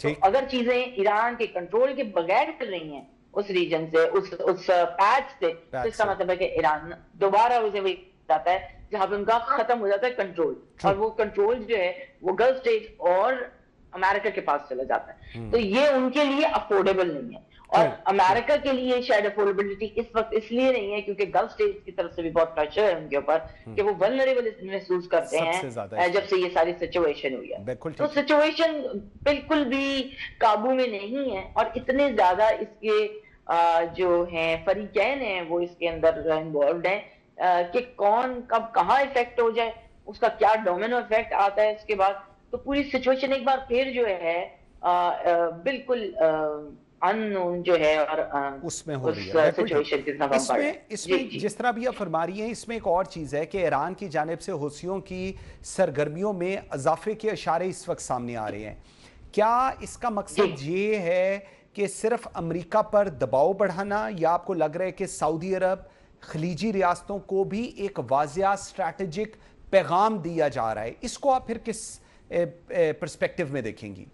تو اگر چیزیں ایران کے کنٹرول کے بغیر کر رہی ہیں اس ریجن سے اس پیچ سے، تو اس کا مطلب ہے کہ ایران دوبارہ اسے وہی جاتا ہے جہاں پہ ان کا ختم ہو جاتا ہے کنٹرول، اور وہ کنٹرول جو ہے وہ گلف اسٹیٹ اور امریکہ کے پاس چلا جاتا ہے. تو یہ ان کے لیے افورڈیبل نہیں ہے، اور امریکہ کے لیے شاید افورڈیبلٹی اس وقت اس لیے نہیں ہے کیونکہ گلف اسٹیٹس کی طرف سے بھی بہت پریشر ہے ان کے اوپر کہ وہ ولنریبل محسوس کرتے ہیں جب سے یہ ساری سچویشن ہوئی ہے. تو سچویشن بالکل بھی قابو میں نہیں ہے، اور اتنے زیادہ اس کے جو ہیں فریقین ہیں وہ اس کے اندر انوالوڈ ہیں کہ کون کب کہاں افیکٹ ہو جائے، اس کا کیا ڈومینو افیکٹ آتا ہے اس کے بعد. تو پوری سچویشن ایک بار پھر جو ہے بالکل ان جو ہے اور اس میں ہو رہی ہے. اس میں جس طرح بھی آپ فرما رہی ہیں، اس میں ایک اور چیز ہے کہ ایران کی جانب سے حوثیوں کی سرگرمیوں میں اضافے کے اشارے اس وقت سامنے آ رہے ہیں. کیا اس کا مقصد یہ ہے کہ صرف امریکہ پر دباؤ بڑھانا، یا آپ کو لگ رہا ہے کہ سعودی عرب خلیجی ریاستوں کو بھی ایک واضح اسٹریٹجک پیغام دیا جا رہا ہے؟ اس کو آپ پھر کس پرسپیکٹیو میں دیکھیں گی؟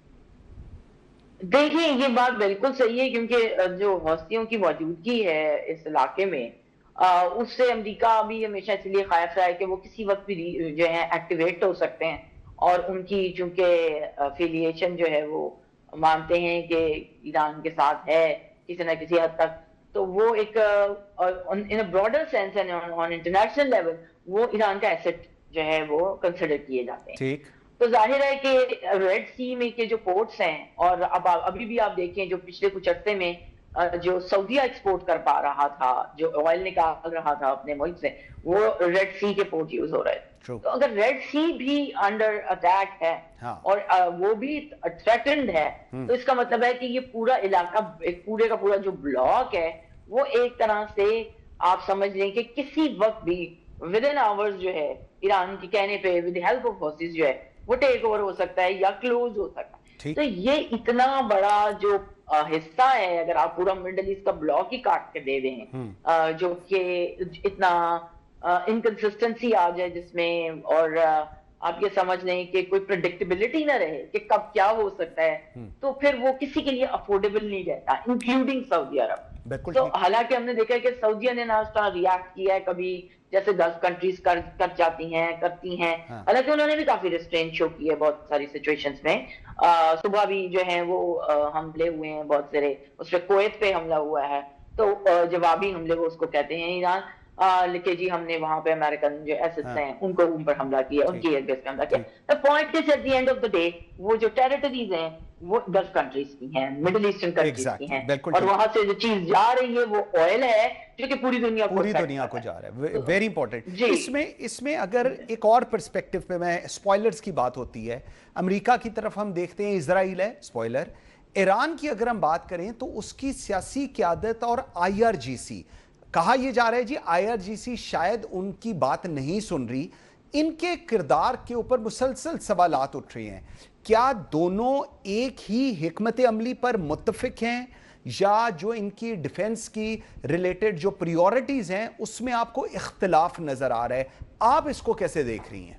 دیکھیں یہ بات بالکل صحیح ہے، کیونکہ جو حوثیوں کی موجودگی ہے اس علاقے میں اس سے امریکہ بھی ہمیشہ اس لیے خائف رہا ہے کہ وہ کسی وقت بھی جو ہے ایکٹیویٹ ہو سکتے ہیں، اور ان کی چونکہ افیلیشن جو ہے وہ مانتے ہیں کہ ایران کے ساتھ ہے کسی نہ کسی حد تک، تو وہ ایک in broader sense on international level وہ ایران کا ایسٹ جو ہے وہ کنسیڈر کیے جاتے ہیں. ٹھیک. تو ظاہر ہے کہ ریڈ سی میں کے جو پورٹس ہیں، اور ابھی بھی آپ دیکھیں جو پچھلے کچھ عرصے میں جو سعودیہ ایکسپورٹ کر پا رہا تھا، جو آئل نکال رہا تھا اپنے ملک سے، وہ ریڈ سی کے پورٹ یوز ہو رہے ہیں. تو اگر ریڈ سی بھی انڈر اٹیک ہے اور وہ بھی تھریٹنڈ ہے، تو اس کا مطلب ہے کہ یہ پورا علاقہ پورے کا پورا جو بلاک ہے وہ ایک طرح سے آپ سمجھ لیں کہ کسی وقت بھی ود ان آورز جو ہے ایران کے کہنے پہ ود ہیلپ آف فورسز جو ہے وہ ٹیک اوور ہو سکتا ہے یا کلوز ہو سکتا ہے. تو یہ اتنا بڑا جو حصہ ہے، اگر آپ پورا مڈل ایسٹ کا بلاک ہی کاٹ کے دے دیں، جو کہ اتنا انکنسسٹنسی آ جائے جس میں، اور آپ یہ سمجھ لیں کہ کوئی پریڈکٹیبلٹی نہ رہے کہ کب کیا ہو سکتا ہے، تو پھر وہ کسی کے لیے افورڈیبل نہیں رہتا، انکلوڈنگ سعودی عرب. تو حالانکہ ہم نے دیکھا ہے کہ سعودیہ نے نہ ریاکٹ کیا ہے کبھی، جیسے 10 کنٹریز کر جاتی ہیں، حالانکہ انہوں نے بھی کافی ریسٹرین شو کی ہے بہت ساری سچویشنز میں. صبح بھی جو ہیں وہ حملے ہوئے ہیں بہت سارے، اس پہ کویت پہ حملہ ہوا ہے، تو جوابی حملے وہ اس کو کہتے ہیں ایران لکھے جی ہم نے وہاں پہ امریکن جو ایسٹس ہیں ان کو ان پر حملہ کیا، ان کی ایئر بیس پہ حملہ کیا. The point is at the end of the day وہ جو ٹیریٹریز ہیں وہ 10 کنٹریز کی ہیں، مڈل ایسٹرن کنٹریز کی ہیں، اور وہاں سے جو چیز جا رہی ہے وہ آئل ہے جو کہ پوری دنیا کو جا رہا ہے. Very important. اس میں اگر ایک اور پرسپیکٹیو پہ میں اسپوائلرز کی بات ہوتی ہے، امریکہ کی طرف ہم دیکھتے ہیں اسرائیل ہے اسپوائلر. ایران کی اگر ہم بات کریں تو اس کی سیاسی قیادت اور IRGC، کہا یہ جا رہا ہے جی IRGC شاید ان کی بات نہیں سن رہی، ان کے کردار کے اوپر مسلسل سوالات اٹھ رہے ہیں. کیا دونوں ایک ہی حکمت عملی پر متفق ہیں، یا جو ان کی ڈیفنس کی ریلیٹڈ جو پریورٹیز ہیں اس میں آپ کو اختلاف نظر آ رہا ہے؟ آپ اس کو کیسے دیکھ رہی ہیں؟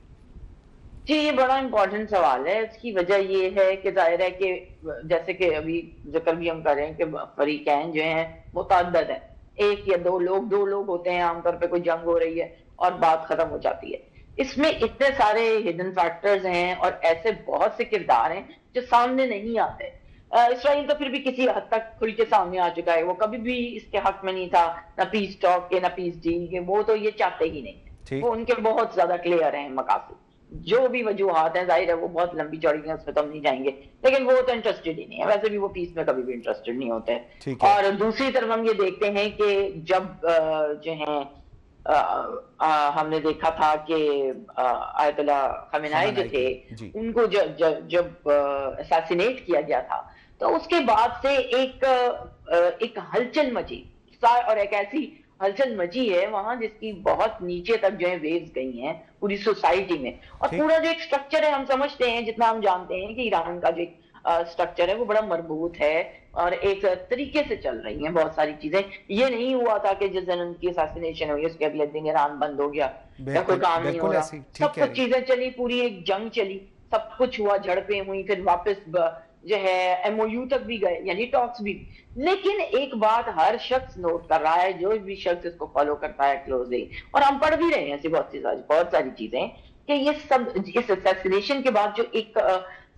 جی یہ بڑا امپورٹنٹ سوال ہے. اس کی وجہ یہ ہے کہ ظاہر ہے کہ جیسے کہ ابھی ذکر بھی ہم کر رہے ہیں کہ فریقین جو ہیں متعدد ہیں، ایک یا دو لوگ ہوتے ہیں عام طور پہ، کوئی جنگ ہو رہی ہے اور بات ختم ہو جاتی ہے. اس میں اتنے سارے ہڈن فیکٹرز ہیں اور ایسے بہت سے کردار ہیں جو سامنے نہیں آتے. اسرائیل تو پھر بھی کسی حد تک کھل کے سامنے آ چکا ہے، وہ کبھی بھی اس کے حق میں نہیں تھا، نہ پیس ٹاک کے نہ پیس ڈیل کے، وہ تو یہ چاہتے ہی نہیں. وہ ان کے بہت زیادہ کلیئر ہیں مقاصد، جو بھی وجوہات ہیں ظاہر ہے وہ بہت لمبی چوڑی ہیں، اس پہ تو ہم نہیں جائیں گے، لیکن وہ تو انٹرسٹڈ ہی نہیں ہے. ویسے بھی وہ پیس میں کبھی بھی انٹرسٹڈ نہیں ہوتے. اور دوسری طرف ہم یہ دیکھتے ہیں کہ جب جو ہیں ہم نے دیکھا تھا کہ آیت اللہ خامنائی جو تھے ان کو جب اساسینیٹ کیا گیا تھا، تو اس کے بعد سے ایک ہلچل مچی، اور ایک ایسی ہلچل مچی ہے وہاں جس کی بہت نیچے تک جو ہے ویوز گئی ہیں پوری سوسائٹی میں. اور پورا جو ایک سٹرکچر ہے، ہم سمجھتے ہیں جتنا ہم جانتے ہیں کہ ایران کا جو ایک سٹرکچر ہے وہ بڑا مربوط ہے اور ایک طریقے سے چل رہی ہیں بہت ساری چیزیں. یہ نہیں ہوا تھا کہ جس دن ان کی اساسینیشن ہوئی اس کے اگلے دن ایران بند ہو گیا یا کوئی کام نہیں ہو رہا. سب کچھ چیزیں چلی، پوری ایک جنگ چلی، سب کچھ ہوا، جھڑپیں ہوئی، پھر واپس جو ہے ایم او یو تک بھی گئے، یعنی ٹاکس بھی. لیکن ایک بات ہر شخص نوٹ کر رہا ہے، جو بھی شخص اس کو فالو کرتا ہے کلوزلی، اور ہم پڑھ بھی رہے ہیں ایسی بہت ساری چیزیں، کہ یہ سب اس اسیسینیشن کے بعد جو ایک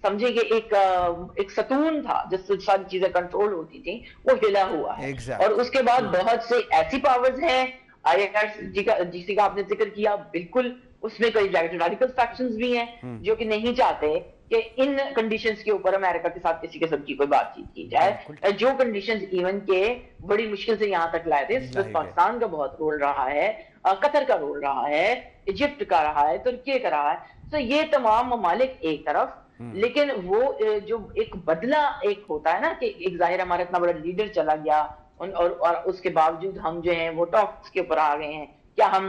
سمجھے کہ ایک ستون تھا جس سے ساری چیزیں کنٹرول ہوتی تھیں، وہ ہلا ہوا ہے. اور اس کے بعد بہت سے ایسی پاورز ہیں، آئی آر جی کا آپ نے ذکر کیا، بالکل اس میں کوئی ریڈیکل فیکشنز بھی ہیں جو کہ نہیں چاہتے کہ ان کنڈیشنز کے اوپر امریکہ کے ساتھ کسی قسم کی کوئی بات چیت کی جائے. جو کنڈیشنز ایون کے بڑی مشکل سے یہاں تک لائے تھے، اس میں پاکستان کا بہت رول رہا ہے، قطر کا رول رہا ہے، ایجپٹ کا رہا ہے، ترکی کا رہا ہے. تو یہ تمام ممالک ایک طرف، لیکن وہ جو ایک بدلہ ایک ہوتا ہے نا کہ ایک ظاہر ہمارا اتنا بڑا لیڈر چلا گیا اور اس کے باوجود ہم جو ہیں وہ ٹاکس کے اوپر آ گئے ہیں، کیا ہم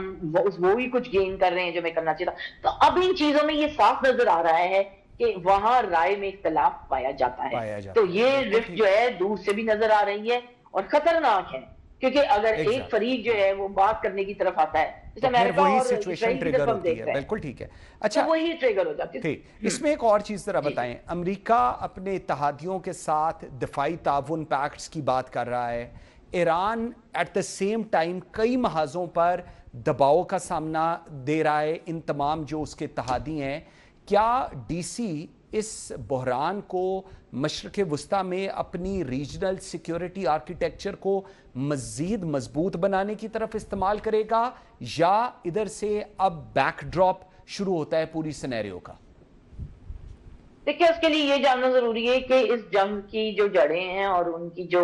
وہی کچھ گین کر رہے ہیں جو میں کرنا چاہتا. تو اب ان چیزوں میں یہ صاف نظر آ رہا ہے کہ وہاں رائے میں اختلاف پایا جاتا ہے. تو یہ رفٹ جو ہے دور سے بھی نظر آ رہی ہے اور خطرناک ہے، کیونکہ اگر ایک فریق جو ہے وہ بات کرنے کی طرف آتا ہے، وہی سچویشن ٹریگر ہوتی ہے. بالکل ٹھیک ہے. اچھا، وہی ٹریگر ہو جاتی ہے. اس میں ایک اور چیز ذرا بتائیں، امریکہ اپنے اتحادیوں کے ساتھ دفاعی تعاون پیکٹس کی بات کر رہا ہے، Iran at the same time کئی محاذوں پر دباؤ کا سامنا دے رہا ہے ان تمام جو اس کے اتحادی ہیں. کیا ڈی سی اس بحران کو مشرق وسطیٰ میں اپنی ریجنل سیکیورٹی آرکیٹیکچر کو مزید مضبوط بنانے کی طرف استعمال کرے گا، یا ادھر سے اب بیک ڈراپ شروع ہوتا ہے پوری سینیریو کا؟ دیکھیں، اس کے لیے یہ جاننا ضروری ہے کہ اس جنگ کی جو جڑیں ہیں اور ان کی جو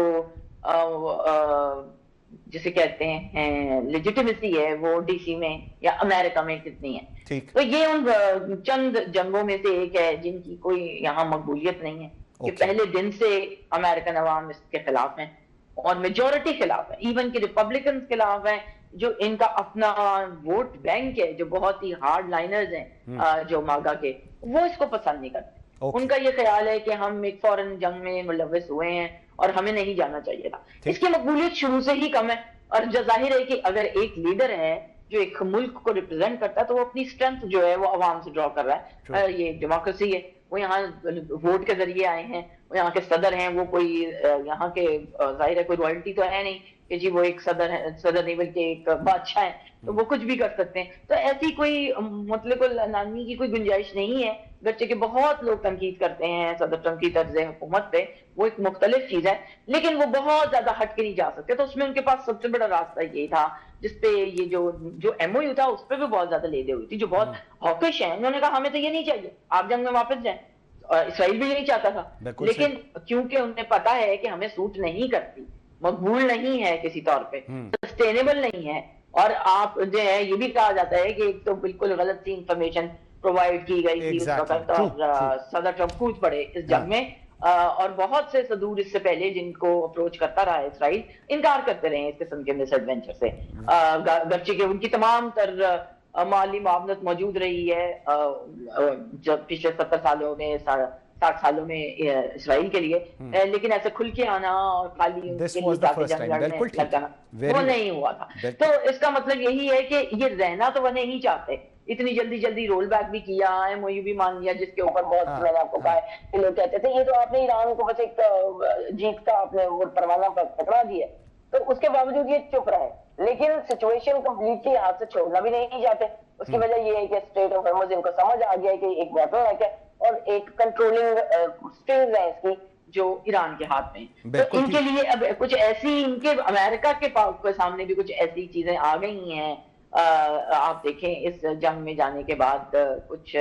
جسے کہتے ہیں لیجیٹیمیسی ہے، وہ ڈی سی میں یا امریکہ میں کتنی ہے. تو یہ ان چند جنگوں میں سے ایک ہے جن کی کوئی یہاں مقبولیت نہیں ہے، کہ پہلے دن سے امریکن عوام اس کے خلاف ہیں اور میجورٹی خلاف ہے، ایون کہ ریپبلکنز خلاف ہیں، جو ان کا اپنا ووٹ بینک ہے، جو بہت ہی ہارڈ لائنرز ہیں جو ماگا کے، وہ اس کو پسند نہیں کرتے. ان کا یہ خیال ہے کہ ہم ایک فورن جنگ میں ملوث ہوئے ہیں اور ہمیں نہیں جانا چاہیے تھا. اس کی مقبولیت شروع سے ہی کم ہے، اور ظاہر ہے کہ اگر ایک لیڈر ہے جو ایک ملک کو ریپرزینٹ کرتا ہے تو وہ اپنی اسٹرینتھ جو ہے وہ عوام سے ڈرا کر رہا ہے. یہ ڈیموکریسی ہے، وہ یہاں ووٹ کے ذریعے آئے ہیں، وہ یہاں کے صدر ہیں، وہ کوئی یہاں کے ظاہر ہے کوئی رائلٹی تو ہے نہیں کہ جی وہ ایک صدر نہیں بلکہ ایک بادشاہ ہیں، تو وہ کچھ بھی کر سکتے ہیں. تو ایسی کوئی مطلق العنانی کی کوئی گنجائش نہیں ہے، گرچہ کہ بہت لوگ تنقید کرتے ہیں صدر ٹرمپ کی طرز حکومت پہ، وہ ایک مختلف چیز ہے، لیکن وہ بہت زیادہ ہٹ کے نہیں جا سکتے. تو اس میں ان کے پاس سب سے بڑا راستہ یہی تھا، جس پہ یہ جو ایم او یو تھا اس پہ بھی بہت زیادہ لیدے ہوئی تھی، جو بہت ہاکش ہیں. انہوں نے کہا ہمیں تو یہ نہیں چاہیے، آپ جنگ میں واپس جائیں. اسرائیل بھی یہی چاہتا تھا، لیکن کیونکہ انہیں پتا ہے کہ ہمیں سوٹ نہیں کرتی، مقبول نہیں ہے کسی طور پہ، سسٹینیبل نہیں ہے. اور آپ جو ہے یہ بھی کہا جاتا ہے کہ ایک تو بالکل غلط سی انفارمیشن پرووائڈ کی گئی تھی اس وقت، اور صدر ٹرمپ کود پڑے اس جنگ میں، اور بہت سے صدور اس سے پہلے جن کو اپروچ کرتا رہا اسرائیل انکار کرتے رہے اس قسم کے مس ایڈونچر سے، گرچہ کہ ان کی تمام تر مالی معاونت موجود رہی ہے جب پچھلے 70 سالوں میں 60 سالوں میں اسرائیل کے لیے، لیکن ایسے کھل کے آنا اور خالی جنگ لڑنے لگ جانا وہ نہیں ہوا تھا. تو اس کا مطلب یہی ہے کہ یہ رہنا تو وہ نہیں چاہتے. اتنی جلدی رول بیک بھی کیا، ایم او یو بھی مان لیا، جس کے اوپر بہت میں نے آپ کو کہا ہے کہ لوگ کہتے تھے یہ تو آپ نے ایران کو بس ایک جیت کا آپ نے وہ پروانہ پکڑا دیا، تو اس کے باوجود یہ چپ رہے. لیکن سچویشن کمپلیٹلی ہاتھ سے چھوڑنا بھی نہیں چاہتے. اس کی وجہ یہ ہے کہ اسٹریٹ آف ہارمز ان کو سمجھ آ گیا ہے کہ ایک ویپن ہے اور ایک کنٹرولنگ اسٹرنگز ہے اس کی جو ایران کے ہاتھ میں. تو ان کے لیے اب کچھ ایسی، ان کے امریکہ کے سامنے بھی کچھ ایسی چیزیں آ گئی ہیں. آپ دیکھیں اس جنگ میں جانے کے بعد کچھ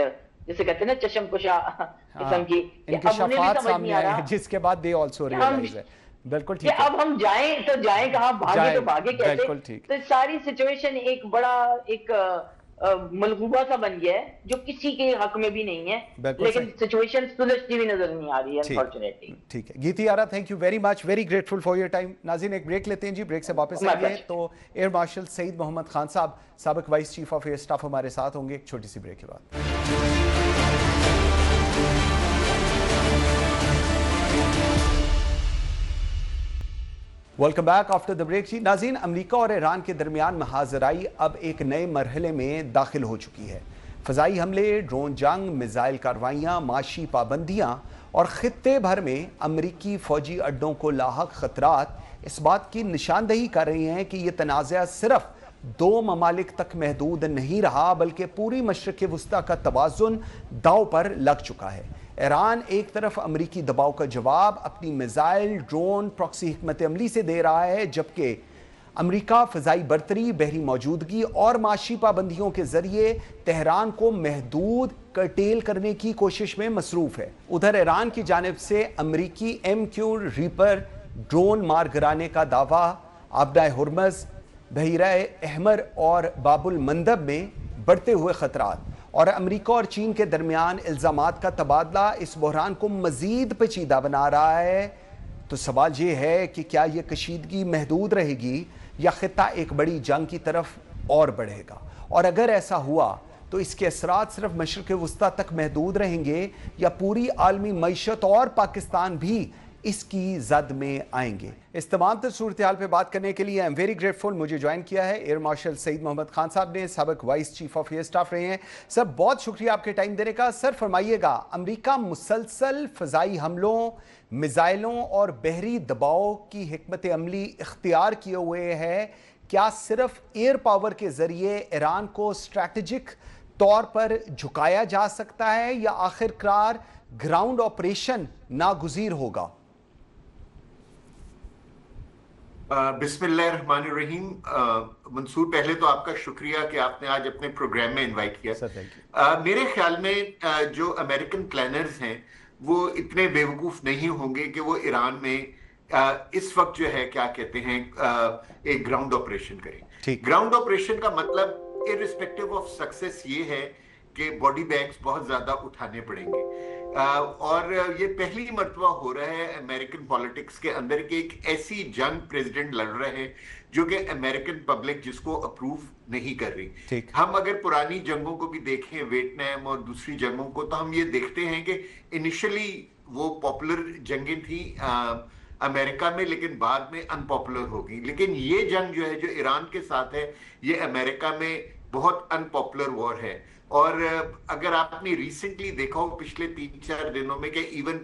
جسے کہتے ہیں نا چشم کشا قسم کی انکشافات سامنے آئے ہیں، جس کے بعد they also realize ہے. بالکل ٹھیک ہے. اب ہم جائیں تو جائیں کہاں، بھاگے تو بھاگے کیسے. تو ساری سچویشن ایک بڑا ایک ملغوبہ سا بن گیا ہے جو کسی کے حق میں بھی نہیں ہے، لیکن سچویشن سلجھتی بھی نظر نہیں آ رہی ہے انفارچونیٹلی. ٹھیک ہے Geeti Ara, thank you very much, very grateful for your time. ناظرین ایک بریک لیتے ہیں جی، بریک سے واپس آئیں گے تو ایئر مارشل سعید محمد خان صاحب سابق vice chief of air staff ہمارے ساتھ ہوں گے ایک چھوٹی سی بریک کے بعد. Welcome back after the break. جی ناظرین، امریکہ اور ایران کے درمیان محاذرائی اب ایک نئے مرحلے میں داخل ہو چکی ہے. فضائی حملے، ڈرون جنگ، میزائل کاروائیاں، معاشی پابندیاں اور خطے بھر میں امریکی فوجی اڈوں کو لاحق خطرات اس بات کی نشاندہی کر رہی ہیں کہ یہ تنازع صرف دو ممالک تک محدود نہیں رہا بلکہ پوری مشرق وسطیٰ کا توازن داؤ پر لگ چکا ہے۔ ایران ایک طرف امریکی دباؤ کا جواب اپنی میزائل، ڈرون، پراکسی حکمت عملی سے دے رہا ہے، جبکہ امریکہ فضائی برتری، بحری موجودگی اور معاشی پابندیوں کے ذریعے تہران کو محدود کرٹیل کرنے کی کوشش میں مصروف ہے۔ ادھر ایران کی جانب سے امریکی MQ ریپر ڈرون مار گرانے کا دعویٰ آبدہ ہرمز، بحیرہ احمر اور باب المندب میں بڑھتے ہوئے خطرات اور امریکہ اور چین کے درمیان الزامات کا تبادلہ اس بحران کو مزید پیچیدہ بنا رہا ہے۔ تو سوال یہ ہے کہ کیا یہ کشیدگی محدود رہے گی یا خطہ ایک بڑی جنگ کی طرف اور بڑھے گا؟ اور اگر ایسا ہوا تو اس کے اثرات صرف مشرق وسطیٰ تک محدود رہیں گے یا پوری عالمی معیشت اور پاکستان بھی اس کی زد میں آئیں گے؟ اس تمام تر صورتحال پہ بات کرنے کے لیے I'm very grateful مجھے جوائن کیا ہے ایئر مارشل سعید محمد خان صاحب نے، سابق vice chief of air staff رہے ہیں۔ سر بہت شکریہ آپ کے ٹائم دینے کا۔ سر فرمائیے گا، امریکہ مسلسل فضائی حملوں، میزائلوں اور بحری دباؤ کی حکمت عملی اختیار کیے ہوئے ہے، کیا صرف ایئر پاور کے ذریعے ایران کو اسٹریٹجک طور پر جھکایا جا سکتا ہے یا آخر کار گراؤنڈ آپریشن ناگزیر ہوگا؟ بسم اللہ الرحمن الرحیم۔ منصور، پہلے تو آپ کا شکریہ کہ آپ نے آج اپنے پروگرام میں انوائٹ کیا۔ میرے خیال میں جو امریکن پلانرز ہیں وہ اتنے بیوقوف نہیں ہوں گے کہ وہ ایران میں اس وقت جو ہے کیا کہتے ہیں ایک گراؤنڈ آپریشن کریں۔ گراؤنڈ آپریشن کا مطلب ارسپیکٹو آف سکسیس یہ ہے کہ باڈی بیگز بہت زیادہ اٹھانے پڑیں گے، اور یہ پہلی مرتبہ ہو رہا ہے امریکن پالیٹکس کے اندر کہ ایک ایسی جنگ پریزیڈنٹ لڑ رہے ہیں جو کہ امریکن پبلک جس کو اپروو نہیں کر رہی۔ ہم اگر پرانی جنگوں کو بھی دیکھیں، ویتنام اور دوسری جنگوں کو، تو ہم یہ دیکھتے ہیں کہ انیشلی وہ پاپولر جنگیں تھیں امریکہ میں، لیکن بعد میں ان پاپولر ہو گئی۔ لیکن یہ جنگ جو ہے جو ایران کے ساتھ ہے، یہ امریکہ میں بہت ان پاپولر وار ہے۔ اور اگر آپ نے ریسنٹلی دیکھا ہو پچھلے 3-4 دنوں میں کہ even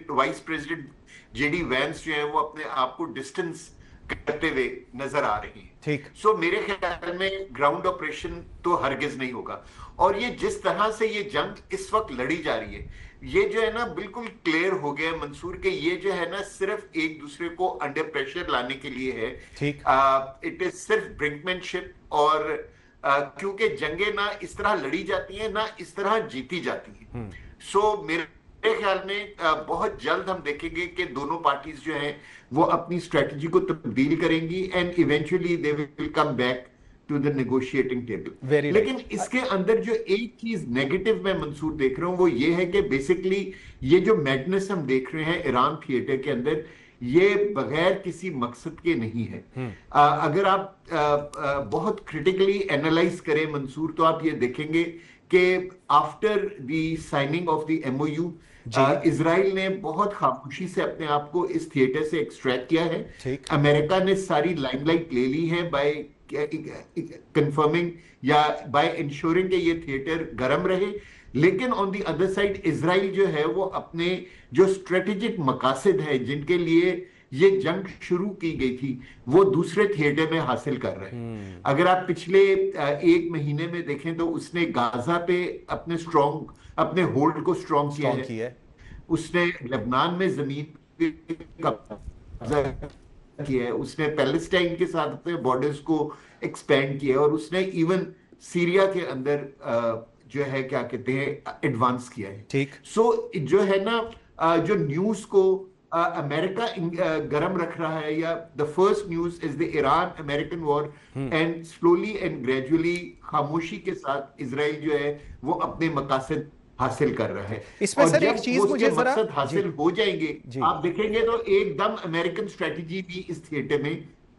vice president JD Vance جو ہیں وہ اپنے آپ کو ڈسٹنس کرتے ہوئے نظر آ رہی ہیں۔ سو میرے خیال میں گراؤنڈ آپریشن تو ہرگز نہیں ہوگا، اور یہ جس طرح سے یہ جنگ اس وقت لڑی جا رہی ہے، یہ جو ہے نا بالکل کلیئر ہو گیا منصور کہ یہ جو ہے نا صرف ایک دوسرے کو انڈر پریشر لانے کے لیے ہے۔ اٹ از صرف برنکمین شپ، اور کیونکہ جنگیں نہ اس طرح لڑی جاتی ہیں نہ اس طرح جیتی جاتی ہیں۔ سو میرے خیال میں بہت جلد ہم دیکھیں گے کہ دونوں پارٹیز جو ہیں وہ اپنی اسٹریٹجی کو تبدیل کریں گی، and eventually they will come back to the negotiating table. لیکن اس کے اندر جو ایک چیز نیگیٹو میں منصور دیکھ رہا ہوں وہ یہ ہے کہ بیسکلی یہ جو میڈنس ہم دیکھ رہے ہیں ایران تھیٹر کے اندر، یہ بغیر کسی مقصد کے نہیں ہے۔ اگر آپ بہت کریٹیکلی اینالائز کریں منصور، تو آپ یہ دیکھیں گے کہ after the signing of the MOU اسرائیل نے بہت خاموشی سے اپنے آپ کو اس تھیٹر سے ایکسٹریکٹ کیا ہے۔ امریکہ نے ساری لائم لائٹ لے لی ہے بائی کنفرمنگ یا بائی انشورنگ کہ یہ تھیٹر گرم رہے، لیکن آن دی ادر سائڈ اسرائیل جو ہے وہ اپنے جو اسٹریٹجک مقاصد ہے جن کے لیے یہ جنگ شروع کی گئی تھی وہ دوسرے تھیٹر میں حاصل کر رہے ہیں۔ اگر آپ پچھلے 1 مہینے میں دیکھیں تو اس نے غازہ پہ اپنے ہولڈ کو سٹرونگ کیا ہے، اس نے لبنان میں زمین قبضہ کیا ہے، اس نے پیلسٹائن کے ساتھ اپنے بارڈرز کو ایکسپینڈ کیا ہے، اور اس نے ایون سیریا کے اندر جو ہے کیا کہتے ہیں ایڈوانس کیا ہے۔ سو جو ہے نا جو نیوز کو امریکہ گرم رکھ رہا ہے، یا the first news is the Iran American war، and slowly and gradually خاموشی کے ساتھ اسرائیل جو ہے وہ اپنے مقاصد حاصل کر رہا ہے۔ اس میں سر ایک چیز مجھے ذرا مقصد حاصل ہو جائیں گے، آپ دیکھیں گے تو ایک دم امریکن اسٹریٹجی بھی اس تھیٹر میں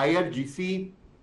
IRGC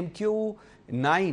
MQ-9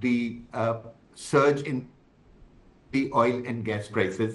the surge in the oil and gas prices,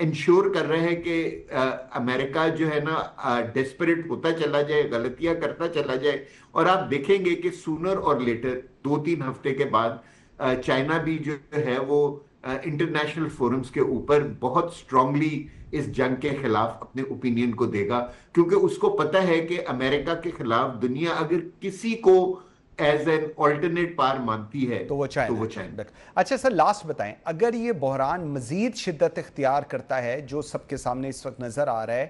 ensure کر رہے ہیں کہ امریکہ جو ہے نا ڈیسپریٹ ہوتا چلا جائے, غلطیاں کرتا چلا جائے, اور آپ دیکھیں گے کہ سونر اور لیٹر 2-3 ہفتے کے بعد چائنا بھی جو ہے وہ انٹرنیشنل فورمز کے اوپر بہت سٹرونگلی اس جنگ کے خلاف اپنے اوپینین کو دے گا, کیونکہ اس کو پتہ ہے کہ امریکہ کے خلاف دنیا اگر کسی کو ایز این آلٹرنیٹ پار مانتی ہے تو وہ چائنا. اچھا سر, لاسٹ بتائیں, اگر یہ بحران مزید شدت اختیار کرتا ہے جو سب کے سامنے اس وقت نظر آ رہا ہے,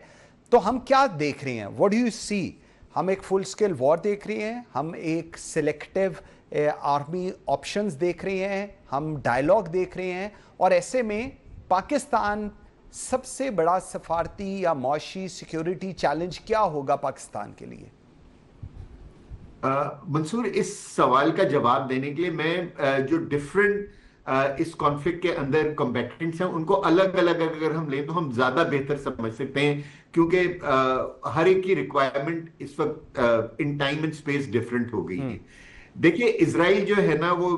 تو ہم کیا دیکھ رہے ہیں؟ واٹ ڈو یو سی؟ ہم ایک فل سکیل وار دیکھ رہے ہیں, ہم ایک سلیکٹیو آرمی آپشنز دیکھ رہے ہیں, ہم ڈائلاگ دیکھ رہے ہیں, اور ایسے میں پاکستان سب سے بڑا سفارتی یا معاشی سیکیورٹی چیلنج کیا ہوگا پاکستان کے لیے؟ منصور, اس سوال کا جواب دینے کے لیے میں جو ڈیفرنٹ اس کانفلکٹ کے اندر کمبیٹنٹس ہیں ان کو الگ الگ اگر ہم لیں تو ہم زیادہ بہتر سمجھ سکتے ہیں, کیونکہ ہر ایک کی ریکوائرمنٹ اس وقت in time and space different ہو گئی ہے. دیکھیں, اسرائیل جو ہے نا وہ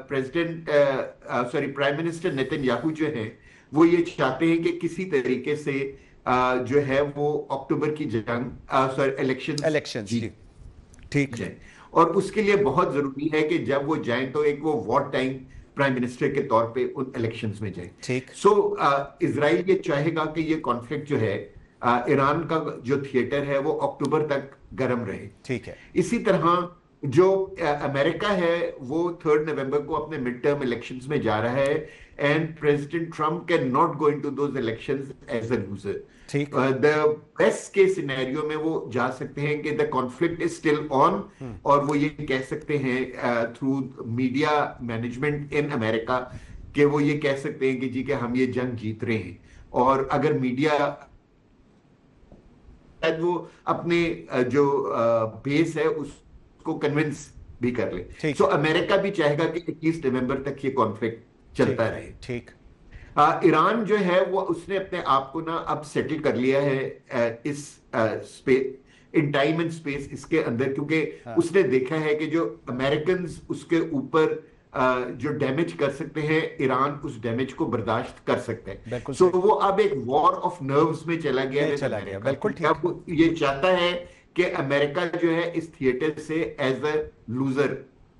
پرائم منسٹر نیتن یاہو جو ہے وہ یہ چاہتے ہیں کہ کسی طریقے سے جو ہے وہ اکتوبر کی جنگ الیکشن ٹھیک ہے, اور اس کے لیے بہت ضروری ہے کہ جب وہ جائیں تو ایک وہ وار ٹائم پرائم منسٹر کے طور پہ ان الیکشنز میں جائیں. سو اسرائیل یہ چاہے گا کہ یہ کانفلکٹ جو ہے ایران کا جو تھیٹر ہے وہ اکتوبر تک گرم رہے. ٹھیک ہے. اسی طرح جو امریکہ ہے وہ 3 نومبر کو اپنے مڈ ٹرم الیکشنز میں جا رہا ہے, and President Trump cannot go into those elections as a loser. The best case scenario میں وہ جا سکتے ہیں کہ the conflict is still on, اور وہ یہ کہہ سکتے ہیں through media management in America کہ وہ یہ کہہ سکتے ہیں کہ جی کہ ہم یہ جنگ جیت رہے ہیں, اور اگر میڈیا وہ اپنے جو بیس ہے اس کو کنونس بھی کر لے. سو امریکہ بھی چاہے گا کہ 21 نومبر تک یہ کانفلکٹ چلتا رہے. ٹھیک. ایران جو ہے وہ اس نے اپنے آپ کو نا اب سیٹل کر لیا ہے اس ان ٹائم اینڈ اسپیس اس کے اندر, کیونکہ اس نے دیکھا ہے کہ جو امریکنز اس کے اوپر جو ڈیمیج کر سکتے ہیں ایران اس ڈیمیج کو برداشت کر سکتے ہیں. سو وہ اب ایک وار آف نروز میں چلا گیا. بالکل اب یہ چاہتا ہے کہ امریکہ جو ہے اس تھیٹر سے ایز اے لوزر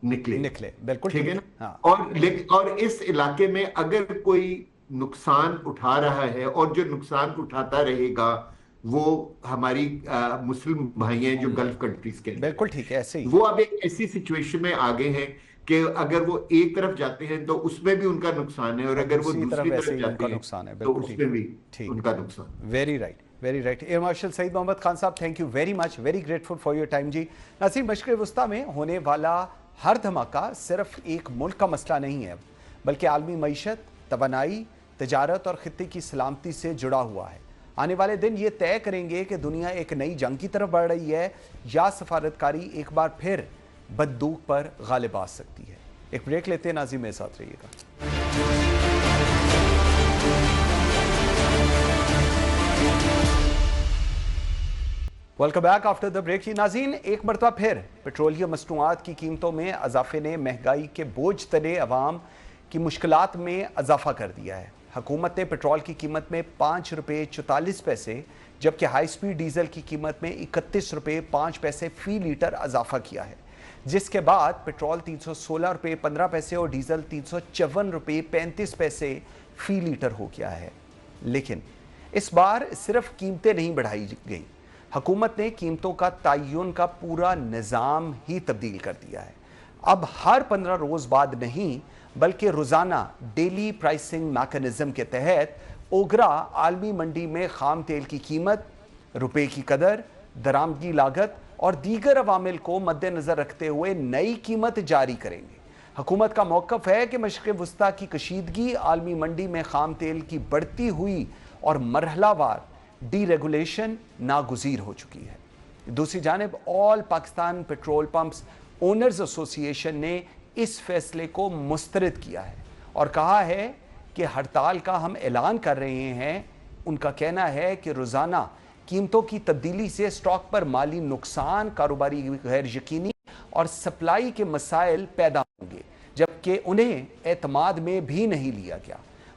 نکلے. بالکل ٹھیک ہے نا. اور اس علاقے میں اگر کوئی نقصان اٹھا رہا ہے اور جو نقصان اٹھاتا رہے گا وہ ہماری مسلم بھائی ہیں جو گلف کنٹریز کے. بالکل ٹھیک ہے. ایسے ہی وہ اب ایک ایسی سچویشن میں آگے ہیں کہ اگر وہ ایک طرف جاتے ہیں تو اس میں بھی ان کا نقصان ہے, اور اگر وہ دوسری طرف جاتے ہیں تو اس میں بھی ان کا نقصان. Very right, very right. Air marshal Saeed Muhammad Khan Sahib, thank you very much, very grateful for your time. جی ناظرین, مشرق وسطیٰ میں ہونے والا ہر دھماکہ صرف ایک ملک کا مسئلہ نہیں ہے, بلکہ عالمی معیشت, توانائی, تجارت اور خطے کی سلامتی سے جڑا ہوا ہے. آنے والے دن یہ طے کریں گے کہ دنیا ایک نئی جنگ کی طرف بڑھ رہی ہے یا سفارتکاری ایک بار پھر بددوق پر غالب آ سکتی ہے. ایک بریک لیتے ہیں, ناظرین میرے ساتھ رہیے گا. Welcome back after the break. ناظرین, ایک مرتبہ پھر پیٹرولیم مصنوعات کی قیمتوں میں اضافے نے مہنگائی کے بوجھ تلے عوام کی مشکلات میں اضافہ کر دیا ہے. حکومت نے پیٹرول کی قیمت میں 5 روپے 44 پیسے جبکہ ہائی سپیڈ ڈیزل کی قیمت میں 31 روپے 5 پیسے فی لیٹر اضافہ کیا ہے, جس کے بعد پیٹرول 316 روپے 15 پیسے اور ڈیزل 354 روپے 35 پیسے فی لیٹر ہو گیا ہے. لیکن اس بار صرف قیمتیں نہیں بڑھائی گئیں, حکومت نے قیمتوں کا تعین کا پورا نظام ہی تبدیل کر دیا ہے. اب ہر 15 روز بعد نہیں بلکہ روزانہ ڈیلی پرائسنگ میکانزم کے تحت اوگرا عالمی منڈی میں خام تیل کی قیمت, روپے کی قدر, درآمدی لاگت اور دیگر عوامل کو مد نظر رکھتے ہوئے نئی قیمت جاری کریں گے. حکومت کا موقف ہے کہ مشرق وسطیٰ کی کشیدگی عالمی منڈی میں خام تیل کی بڑھتی ہوئی اور مرحلہ وار ڈی ریگولیشن ناگزیر ہو چکی ہے. دوسری جانب آل پاکستان پیٹرول پمپس اونرز ایسوسی ایشن نے اس فیصلے کو مسترد کیا ہے اور کہا ہے کہ ہڑتال کا ہم اعلان کر رہے ہیں. ان کا کہنا ہے کہ روزانہ قیمتوں کی تبدیلی سے سٹاک پر مالی نقصان, کاروباری غیر یقینی اور سپلائی کے مسائل پیدا ہوں گے, جبکہ انہیں اعتماد میں بھی نہیں لیا گیا.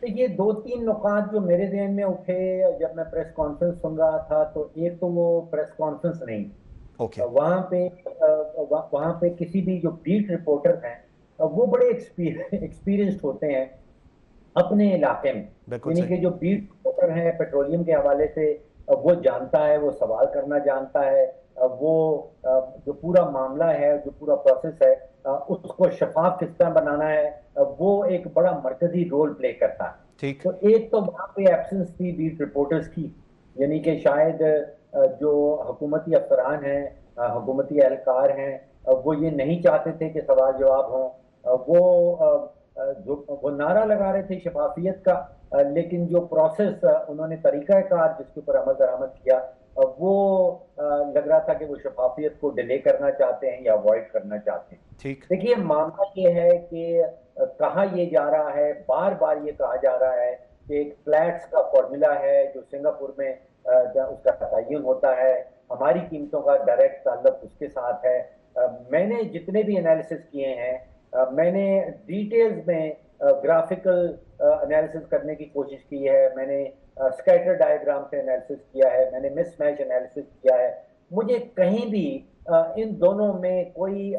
تو یہ دو تین نکات جو میرے ذہن میں اٹھے جب میں پریس کانفرنس سن رہا تھا، تو ایک تو وہ پریس کانفرنس نہیں، وہاں پہ کسی بھی جو بیٹ رپورٹر ہیں وہ بڑے ایکسپیرینسڈ ہوتے ہیں اپنے علاقے میں، یعنی کہ جو بیٹ رپورٹر ہیں پیٹرولیم کے حوالے سے وہ جانتا ہے، وہ سوال کرنا جانتا ہے، وہ جو پورا معاملہ ہے، جو پورا پروسیس ہے اس کو شفاف کس طرح بنانا ہے، وہ ایک بڑا مرکزی رول پلے کرتا ہے۔ تو ایک تو وہاں پہ ایبسنس تھی بیٹ رپورٹرز کی، یعنی کہ شاید جو حکومتی افسران ہیں، حکومتی اہلکار ہیں، وہ یہ نہیں چاہتے تھے کہ سوال جواب ہوں، وہ نعرہ لگا رہے تھے شفافیت کا، لیکن جو پروسیس انہوں نے طریقہ کار جس کے اوپر عمل درآمد کیا وہ لگ رہا تھا کہ وہ شفافیت کو ڈیلے کرنا چاہتے ہیں یا اوائڈ کرنا چاہتے ہیں۔ دیکھیے معاملہ یہ ہے کہ کہا یہ جا رہا ہے، بار بار یہ کہا جا رہا ہے کہ ایک فلیٹس کا فارمولا ہے جو سنگاپور میں اس کا تعین ہوتا ہے، ہماری قیمتوں کا ڈائریکٹ تعلق اس کے ساتھ ہے۔ میں نے جتنے بھی انالیسس کیے ہیں، میں نے ڈیٹیلز میں گرافیکل انالیسس کرنے کی کوشش کی ہے، میں نے اسکیٹر ڈائیگرام سے انالیسس کیا ہے، میں نے مس میچ انالیسس کیا ہے، مجھے کہیں بھی ان دونوں میں کوئی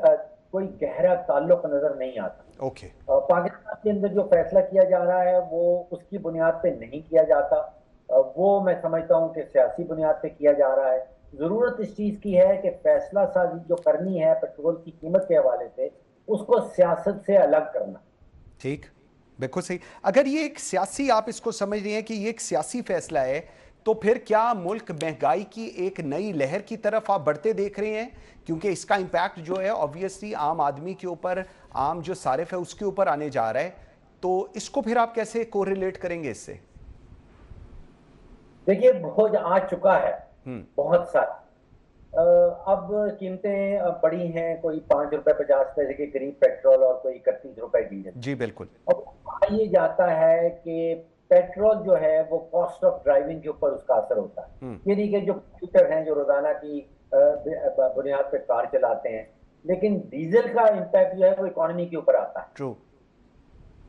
گہرا تعلق نظر نہیں آتا۔ پاکستان کے اندر جو فیصلہ کیا جا رہا ہے وہ اس کی بنیاد پہ نہیں کیا جاتا، وہ میں سمجھتا ہوں کہ سیاسی بنیاد پہ کیا جا رہا ہے۔ ضرورت اس چیز کی ہے کہ فیصلہ سازی جو کرنی ہے پیٹرول کی قیمت کے حوالے سے، اس کو سیاست سے الگ کرنا۔ ٹھیک، بالکل صحیح۔ اگر یہ ایک سیاسی، آپ اس کو سمجھ رہے ہیں کہ یہ ایک سیاسی فیصلہ ہے، تو پھر کیا ملک مہنگائی کی ایک نئی لہر کی طرف آپ بڑھتے دیکھ رہے ہیں؟ کیونکہ اس کا امپیکٹ جو ہے آبویسلی عام آدمی کے اوپر، عام جو صارف ہے اس کے اوپر آنے جا رہا ہے، تو اس کو پھر آپ کیسے کوریلیٹ کریں گے اس سے؟ دیکھیے بہت آ چکا ہے، بہت سارا۔ اب قیمتیں بڑی ہیں، کوئی 5 روپے 50 پیسے کے قریب پیٹرول اور کوئی 31 روپے ڈیزل۔ جی بالکل۔ اب یہ جاتا ہے کہ پیٹرول جو ہے وہ کاسٹ آف ڈرائیونگ کے اوپر اس کا اثر ہوتا ہے، یعنی کہ جو کمپیوٹر ہیں جو روزانہ کی بنیاد پہ کار چلاتے ہیں، لیکن ڈیزل کا امپیکٹ جو ہے وہ اکانومی کے اوپر آتا ہے۔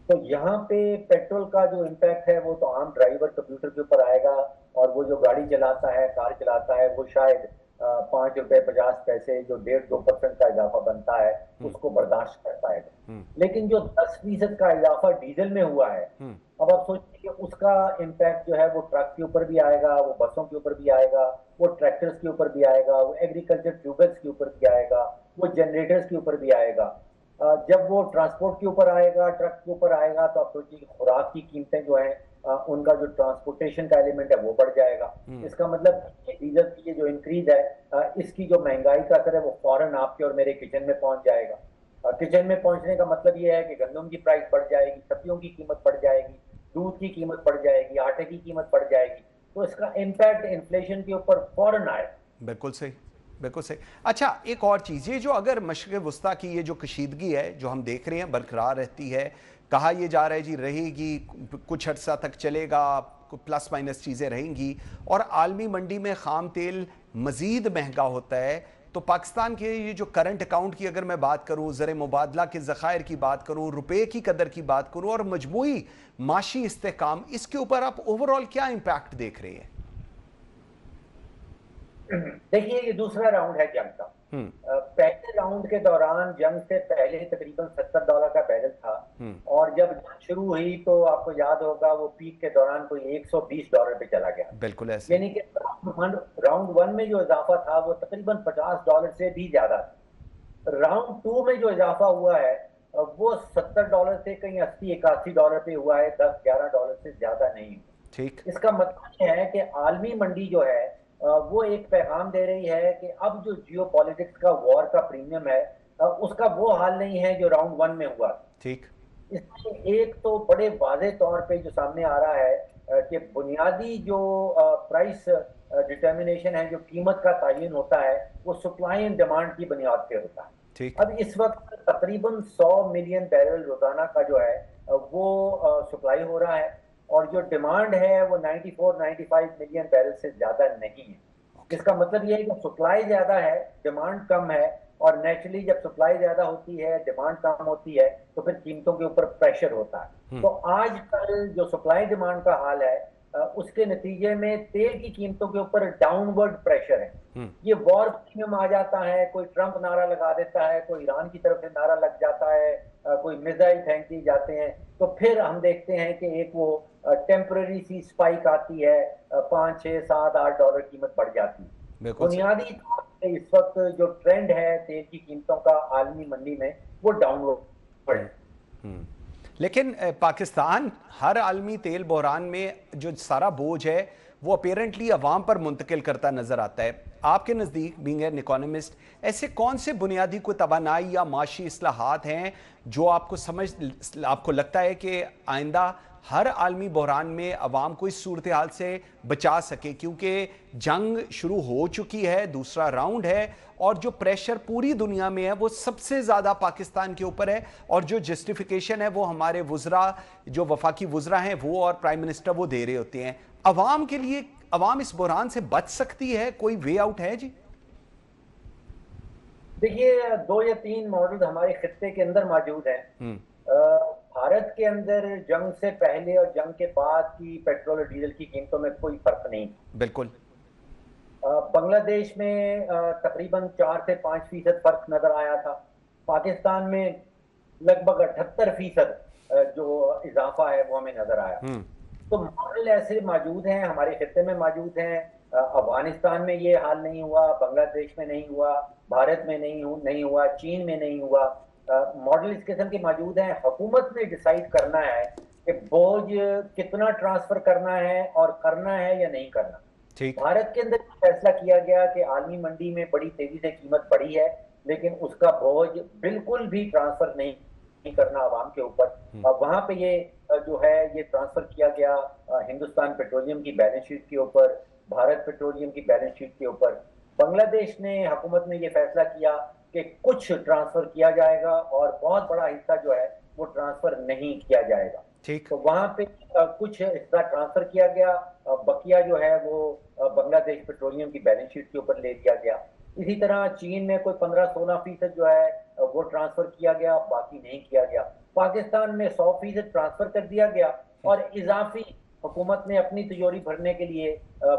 تو یہاں پہ پیٹرول کا جو امپیکٹ ہے وہ تو عام ڈرائیور کمپیوٹر کے اوپر آئے گا، اور وہ جو گاڑی چلاتا ہے، کار چلاتا ہے، وہ شاید 5 روپے 50 پیسے جو 1.5-2% کا اضافہ بنتا ہے اس کو برداشت کر پائے گا۔ لیکن جو 10% کا اضافہ ڈیزل میں ہوا ہے، اب آپ سوچیں کہ اس کا امپیکٹ جو ہے وہ ٹرک کے اوپر بھی آئے گا، وہ بسوں کے اوپر بھی آئے گا، وہ ٹریکٹرز کے اوپر بھی آئے گا، وہ ایگریکلچر ٹیوبلز کے اوپر بھی آئے گا، وہ جنریٹرز کے اوپر بھی آئے گا۔ جب وہ ٹرانسپورٹ کے اوپر آئے گا، ٹرک کے اوپر آئے گا، تو آپ سوچیے کہ خوراک کی قیمتیں جو ہیں ان کا جو ٹرانسپورٹیشن کا ایلیمنٹ ہے وہ بڑھ جائے گا۔ اس کا مطلب ڈیزل کی یہ جو انکریز ہے، اس کی جو مہنگائی کا اثر ہے وہ فوراً آپ کے اور میرے کچن میں پہنچ جائے گا۔ کچن میں پہنچنے کا مطلب یہ ہے کہ گندم کی پرائس بڑھ جائے گی، سبزیوں کی قیمت بڑھ جائے گی، دودھ کی قیمت بڑھ جائے گی، آٹے کی قیمت بڑھ جائے گی، تو اس کا امپیکٹ انفلیشن کے اوپر فوراً آئے۔ بالکل صحیح، بالکل صحیح۔ اچھا ایک اور چیز، یہ جو اگر مشرق وسطیٰ کی یہ جو کشیدگی ہے جو ہم دیکھ رہے ہیں برقرار رہتی ہے، کہا یہ جا رہا ہے جی رہے گی، کچھ عرصہ تک چلے گا، پلس مائنس چیزیں رہیں گی، اور عالمی منڈی میں خام تیل مزید مہنگا ہوتا ہے، تو پاکستان کے یہ جو کرنٹ اکاؤنٹ کی اگر میں بات کروں، زر مبادلہ کے ذخائر کی بات کروں، روپے کی قدر کی بات کروں، اور مجموعی معاشی استحکام، اس کے اوپر آپ اوورآل کیا امپیکٹ دیکھ رہے ہیں؟ دیکھیے یہ دوسرا راؤنڈ ہے جنگ کا۔ پہلے راؤنڈ کے دوران جنگ سے پہلے تقریباً $70 کا بیرل تھا، اور جب جنگ شروع ہوئی تو آپ کو یاد ہوگا وہ پیک کے دوران کوئی $120 پہ چلا گیا۔ بالکل ایسے، یعنی کہ راؤنڈ 1 میں جو اضافہ تھا وہ تقریباً $50 سے بھی زیادہ تھا۔ راؤنڈ 2 میں جو اضافہ ہوا ہے وہ $70 سے کہیں $80-81 پہ ہوا ہے، $10-11 سے زیادہ نہیں۔ ٹھیک، اس کا مطلب یہ ہے کہ عالمی منڈی جو ہے وہ ایک پیغام دے رہی ہے کہ اب جو جیو پالیٹکس کا وار کا پریمیم ہے اس کا وہ حال نہیں ہے جو راؤنڈ 1 میں ہوا۔ ٹھیک، اس میں ایک تو بڑے واضح طور پہ جو سامنے آ رہا ہے کہ بنیادی جو پرائس ڈٹرمنیشن ہے، جو قیمت کا تعین ہوتا ہے، وہ سپلائی اینڈ ڈیمانڈ کی بنیاد پہ ہوتا ہے۔ اب اس وقت تقریباً 100 ملین بیرل روزانہ کا جو ہے وہ سپلائی ہو رہا ہے، اور جو ڈیمانڈ ہے وہ 94-95 ملین بیرل سے زیادہ نہیں ہے۔ اس کا مطلب یہ ہے کہ سپلائی زیادہ ہے، ڈیمانڈ کم ہے، اور نیچرلی جب سپلائی زیادہ ہوتی ہے، ڈیمانڈ کم ہوتی ہے، تو پھر قیمتوں کے اوپر پریشر ہوتا ہے. تو آج کل جو سپلائی ڈیمانڈ کا حال ہے، اس کے نتیجے میں تیل کی قیمتوں کے اوپر ڈاؤن ورڈ پریشر ہے. یہ وار پریمیم آ جاتا ہے، کوئی ٹرمپ نعرہ لگا دیتا ہے، کوئی ایران کی طرف سے نعرہ لگ جاتا ہے، کوئی میزائل پھینک دی جاتے ہیں، تو پھر ہم دیکھتے ہیں کہ ایک وہ ٹیمپرری سی سپائک آتی ہے، 5 6 7 8 ڈالر قیمت بڑھ جاتی ہے. بنیادی طور پہ اس وقت جو ٹرینڈ ہے تیل کی قیمتوں کا عالمی منڈی میں، وہ ڈاؤن ورڈ ہے. لیکن پاکستان ہر عالمی تیل بحران میں جو سارا بوجھ ہے وہ اپیرنٹلی عوام پر منتقل کرتا نظر آتا ہے. آپ کے نزدیک بینگ این اکانومسٹ ایسے کون سے بنیادی کوئی توانائی یا معاشی اصلاحات ہیں جو آپ کو لگتا ہے کہ آئندہ ہر عالمی بحران میں عوام کو اس صورتحال سے بچا سکے؟ کیونکہ جنگ شروع ہو چکی ہے، دوسرا راؤنڈ ہے، اور جو پریشر پوری دنیا میں ہے وہ سب سے زیادہ پاکستان کے اوپر ہے، اور جو جسٹیفیکیشن ہے وہ ہمارے وزراء، جو وفاقی وزراء ہیں وہ اور پرائم منسٹر وہ دے رہے ہوتے ہیں. عوام کے لیے، عوام اس بحران سے بچ سکتی ہے؟ کوئی وے آؤٹ ہے جی؟ دیکھیے 2 یا 3 ماڈل ہمارے خطے کے اندر موجود ہیں. بھارت کے اندر جنگ سے پہلے اور جنگ کے بعد کی پیٹرول اور ڈیزل کی قیمتوں میں کوئی فرق نہیں. بالکل. بنگلہ دیش میں تقریباً 4 سے 5% فرق نظر آیا تھا. پاکستان میں لگ بھگ 78% جو اضافہ ہے وہ ہمیں نظر آیا. تو ماڈل ایسے موجود ہیں، ہمارے خطے میں موجود ہیں. افغانستان میں یہ حال نہیں ہوا، بنگلہ دیش میں نہیں ہوا، بھارت میں نہیں ہوا، چین میں نہیں ہوا. ماڈل اس قسم کے موجود ہیں. حکومت نے ڈیسائیڈ کرنا ہے کہ بوجھ کتنا ٹرانسفر کرنا ہے اور کرنا ہے یا نہیں کرنا. بھارت کے اندر فیصلہ کیا گیا کہ عالمی منڈی میں بڑی تیزی سے قیمت بڑھی ہے، لیکن اس کا بوجھ بالکل بھی ٹرانسفر نہیں کرنا عوام کے اوپر. وہاں پہ یہ جو ہے یہ ٹرانسفر کیا گیا ہندوستان پیٹرولیم کی بیلنس شیٹ کے اوپر، بھارت پیٹرولیم کی بیلنس شیٹ کے اوپر. بنگلہ دیش نے، حکومت نے یہ فیصلہ کیا کہ کچھ ٹرانسفر کیا جائے گا اور بہت بڑا حصہ جو ہے وہ ٹرانسفر نہیں کیا جائے گا. تو وہاں پہ کچھ حصہ ٹرانسفر کیا گیا، بقیہ جو ہے وہ بنگلہ دیش پیٹرولیم کی بیلنس شیٹ کے اوپر لے دیا گیا. اسی طرح چین میں کوئی 15-16% جو ہے وہ ٹرانسفر کیا گیا، باقی نہیں کیا گیا. پاکستان میں 100% ٹرانسفر کر دیا گیا، اور اضافی حکومت نے اپنی تجوری بھرنے کے لیے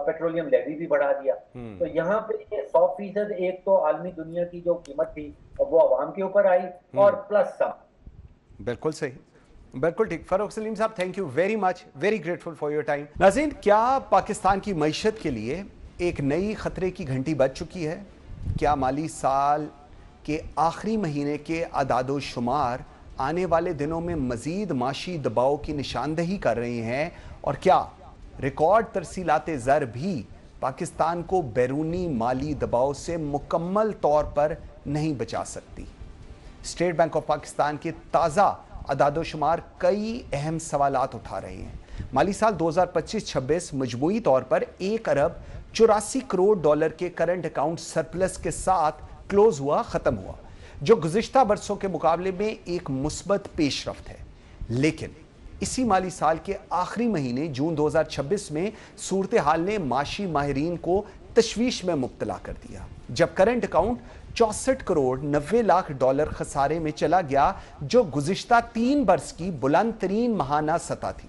پیٹرولیم لیوی بھی بڑھا دیا. تو یہاں پہ 100% ایک تو عالمی دنیا کی جو قیمت تھی وہ عوام کے اوپر آئی، اور پلس سم. بالکل صحیح، بالکل ٹھیک. فاروق سلیم صاحب، thank you very much, very grateful for your time. ناظرین، کیا پاکستان کی معیشت کے لیے ایک نئی خطرے کی گھنٹی بج چکی ہے؟ کیا مالی سال کے آخری مہینے کے اعداد و شمار آنے والے دنوں میں مزید معاشی دباؤ کی نشاندہی کر رہے ہیں؟ اور کیا ریکارڈ ترسیلات زر بھی پاکستان کو بیرونی مالی دباؤ سے مکمل طور پر نہیں بچا سکتی؟ اسٹیٹ بینک آف پاکستان کے تازہ اعداد و شمار کئی اہم سوالات اٹھا رہے ہیں. مالی سال 2025-26 مجموعی طور پر 1 ارب 84 کروڑ ڈالر کے کرنٹ اکاؤنٹ سرپلس کے ساتھ کلوز ہوا، ختم ہوا، جو گزشتہ برسوں کے مقابلے میں ایک مثبت پیش رفت ہے. لیکن اسی مالی سال کے آخری مہینے جون 2026 میں صورتحال نے معاشی ماہرین کو تشویش میں مبتلا کر دیا، جب current account 64 crore 90 lakh dollar خسارے میں چلا گیا، جو گزشتہ 3 برس کی بلند ترین ماہانہ سطح تھی.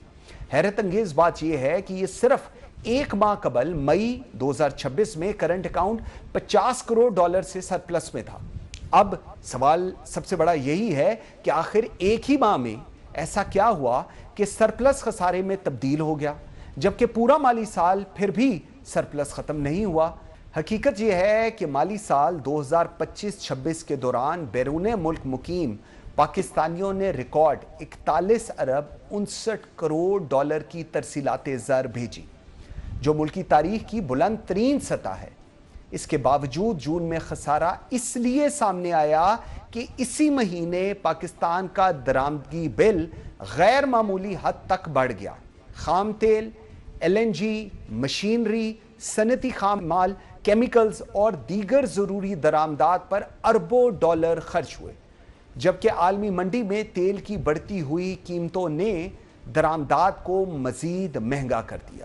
حیرت انگیز بات یہ ہے کہ یہ صرف 1 ماہ قبل مئی 2026 میں کرنٹ اکاؤنٹ 50 کروڑ ڈالر سے سرپلس میں تھا. اب سوال سب سے بڑا یہی ہے کہ آخر ایک ہی ماہ میں ایسا کیا ہوا کہ سرپلس خسارے میں تبدیل ہو گیا، جبکہ پورا مالی سال پھر بھی سرپلس ختم نہیں ہوا؟ حقیقت یہ ہے کہ مالی سال 2025-26 کے دوران بیرون ملک مقیم پاکستانیوں نے ریکارڈ 41 ارب 59 کروڑ ڈالر کی ترسیلات زر بھیجی، جو ملکی تاریخ کی بلند ترین سطح ہے. اس کے باوجود جون میں خسارہ اس لیے سامنے آیا کہ اسی مہینے پاکستان کا درآمدگی بل غیر معمولی حد تک بڑھ گیا. خام تیل، LNG، مشینری، صنعتی خام مال، کیمیکلز اور دیگر ضروری درآمدات پر اربوں ڈالر خرچ ہوئے، جبکہ عالمی منڈی میں تیل کی بڑھتی ہوئی قیمتوں نے درآمدات کو مزید مہنگا کر دیا.